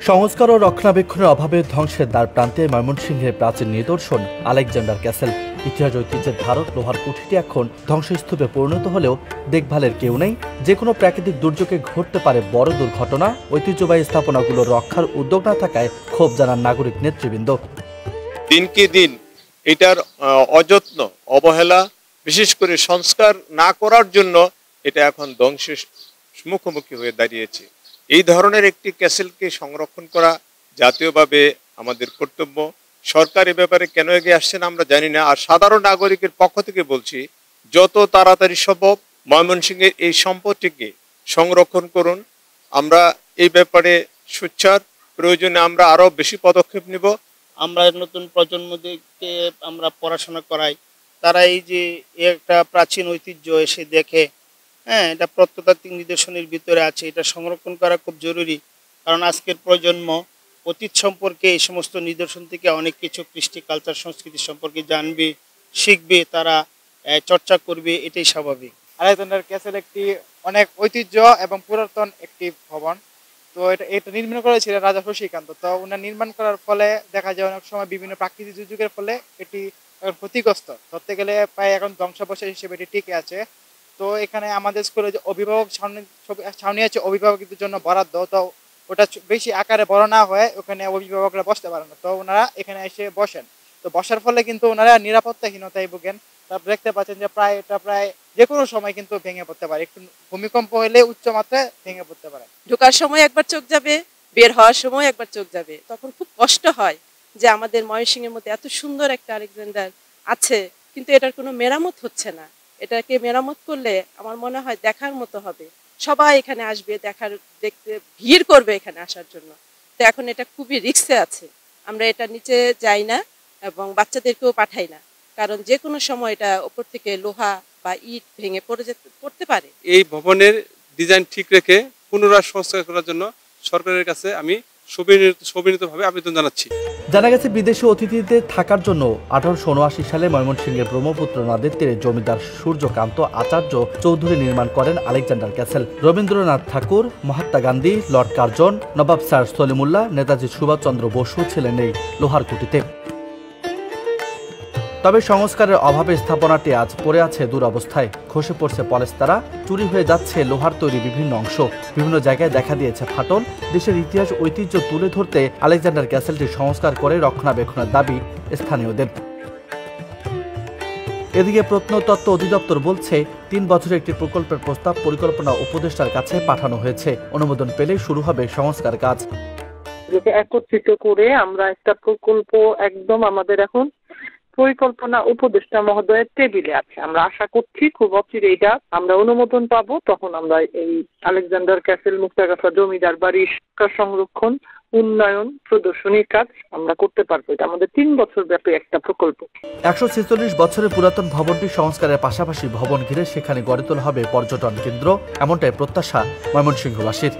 সংস্কার ও রক্ষণাবেক্ষণের অভাবে ধ্বংসের দ্বার প্রান্তে ময়মনসিংহের প্রাচীন নিদর্শন আলেকজান্ডার ক্যাসেল। ইতিহাস ঐতিহ্যের ধারক লোহার কুঠিটি এখন ধ্বংসস্তূপে পরিণত হলেও দেখভালের কেউ নেই। যে কোনো প্রাকৃতিক দুর্যোগে ঘটতে পারে বড় দুর্ঘটনা। ঐতিহ্যবাহী স্থাপনাগুলো রক্ষার উদ্যোগ না থাকায় ক্ষোভ জানান নাগরিক নেতৃবৃন্দ। দিনকে দিন এটার অযত্ন, অবহেলা, বিশেষ করে সংস্কার না করার জন্য এটা এখন ধ্বংসের মুখোমুখি হয়ে দাঁড়িয়েছে। এই ধরনের একটি ক্যাসেলকে সংরক্ষণ করা জাতীয়ভাবে আমাদের কর্তব্য। সরকার এ ব্যাপারে কেন এগিয়ে আসছে না আমরা জানি না। আর সাধারণ নাগরিকের পক্ষ থেকে বলছি, যত তাড়াতাড়ি সম্ভব ময়মনসিংহের এই সম্পদটিকে সংরক্ষণ করুন। আমরা এই ব্যাপারে সোচ্চার, প্রয়োজনে আমরা আরো বেশি পদক্ষেপ নিব। আমরা নতুন প্রজন্মদেরকে আমরা পড়াশোনা করাই, তারা এই যে একটা প্রাচীন ঐতিহ্য এসে দেখে, এটা প্রত্নতাত্ত্বিক নিদর্শনের ভিতরে আছে, এটা সংরক্ষণ করা খুব জরুরি। কারণ আজকের প্রজন্ম অতীত সম্পর্কে এই সমস্ত নিদর্শন থেকে অনেক কিছু কৃষ্টি, কালচার, সংস্কৃতি সম্পর্কে জানবে, শিখবে, তারা চর্চা করবে, এটাই স্বাভাবিক। আলেকজান্ডার ক্যাসেল একটি অনেক ঐতিহ্য এবং পুরাতন একটি ভবন। তো এটা নির্মাণ করেছিলেন রাজা শশীকান্ত। তো ওনার নির্মাণ করার ফলে দেখা যায় অনেক সময় বিভিন্ন প্রাকৃতিক দুর্যোগের ফলে এটি ক্ষতিগ্রস্ত, ধরতে গেলে প্রায় এখন ধ্বংসাবশেষ হিসেবে এটি টিকে আছে। তো এখানে আমাদের স্কুলে যে অভিভাবক ছাউনি আছে, অভিভাবকদের জন্য বরাদ্দ, তো ওটা বেশি আকারে বড় না হয়ে ওখানে অভিভাবকরা বসতে পারে না, তো ওনারা এখানে এসে বসেন। তো বসার ফলে কিন্তু ওনারা নিরাপত্তাহীনতায় ভোগেন। তারপর দেখতে পাচ্ছেন যে এটা প্রায় যে কোনো সময় কিন্তু ভেঙে পড়তে পারে, একটু ভূমিকম্প হলে উচ্চ মাত্রায় ভেঙে পড়তে পারে। ঢোকার সময় একবার চোখ যাবে, বের হওয়ার সময় একবার চোখ যাবে, তখন খুব কষ্ট হয় যে আমাদের ময়মনসিংহের মধ্যে এত সুন্দর একটা আলেকজান্ডার আছে, কিন্তু এটার কোনো মেরামত হচ্ছে না। এটাকে মেরামত করলে আমার মনে হয় দেখার মতো হবে, সবাই এখানে আসবে, দেখতে ভিড় করবে এখানে আসার জন্য। তো এখন এটা খুবই রিস্কে আছে, আমরা এটা নিচে যাই না এবং বাচ্চাদেরকেও পাঠাই না, কারণ যে কোনো সময় এটা উপর থেকে লোহা বা ইট ভেঙে পড়তে পারে। এই ভবনের ডিজাইন ঠিক রেখে পুনরায় সংস্কার করার জন্য সরকারের কাছে আমি সবিনীতভাবে আবেদন জানাচ্ছি। জানা গেছে বিদেশি অতিথিদের থাকার জন্য 1879 সালে ময়মনসিংহের ব্রহ্মপুত্র নদের তীরে জমিদার সূর্যকান্ত আচার্য চৌধুরী নির্মাণ করেন আলেকজান্ডার ক্যাসেল। রবীন্দ্রনাথ ঠাকুর, মহাত্মা গান্ধী, লর্ড কার্জন, নবাব স্যার সলিমুল্লাহ, নেতাজি সুভাষচন্দ্র বসু ছিলেন এই লোহার কুঠিতে। তবে সংস্কারের অভাবে স্থাপনাটি আজ পড়ে আছে দুরবস্থায়। খসে পড়ছে পলেস্তারা, চুরি হয়ে যাচ্ছে লোহার তৈরি বিভিন্ন অংশ, বিভিন্ন জায়গায় দেখা দিয়েছে ফাটল। দেশের ইতিহাস ঐতিহ্য তুলে ধরতে আলেকজান্ডার ক্যাসেলটি সংস্কার করে রক্ষণাবেক্ষণের দাবি স্থানীয়দের। এদিকে প্রত্নতত্ত্ব অধিদপ্তর বলছে 3 বছরের একটি প্রকল্পের প্রস্তাব পরিকল্পনা উপদেষ্টার কাছে পাঠানো হয়েছে। অনুমোদন পেলে শুরু হবে সংস্কার কাজ। একত্রিত করে আমরা একটা প্রকল্প একদম আমাদের এখন পরিকল্পনা উপদেষ্টা মহোদয়ের টেবিলে আছে। আমরা আশা করছি খুব অচিরে এটা আমরা অনুমোদন পাবো, তখন আমরা এই আলেকজান্ডার ক্যাসেল মুক্তাগাছা জমিদার বাড়ির সংরক্ষণ, উন্নয়ন, প্রদর্শনীর কাজ আমরা করতে পারবো। এটা আমাদের 3 বছর ব্যাপী একটা প্রকল্প। 146 বছরের পুরাতন ভবনটি সংস্কারের পাশাপাশি ভবন ঘিরে সেখানে গড়ে তোলা হবে পর্যটন কেন্দ্র, এমনটাই প্রত্যাশা ময়মনসিংহবাসীর।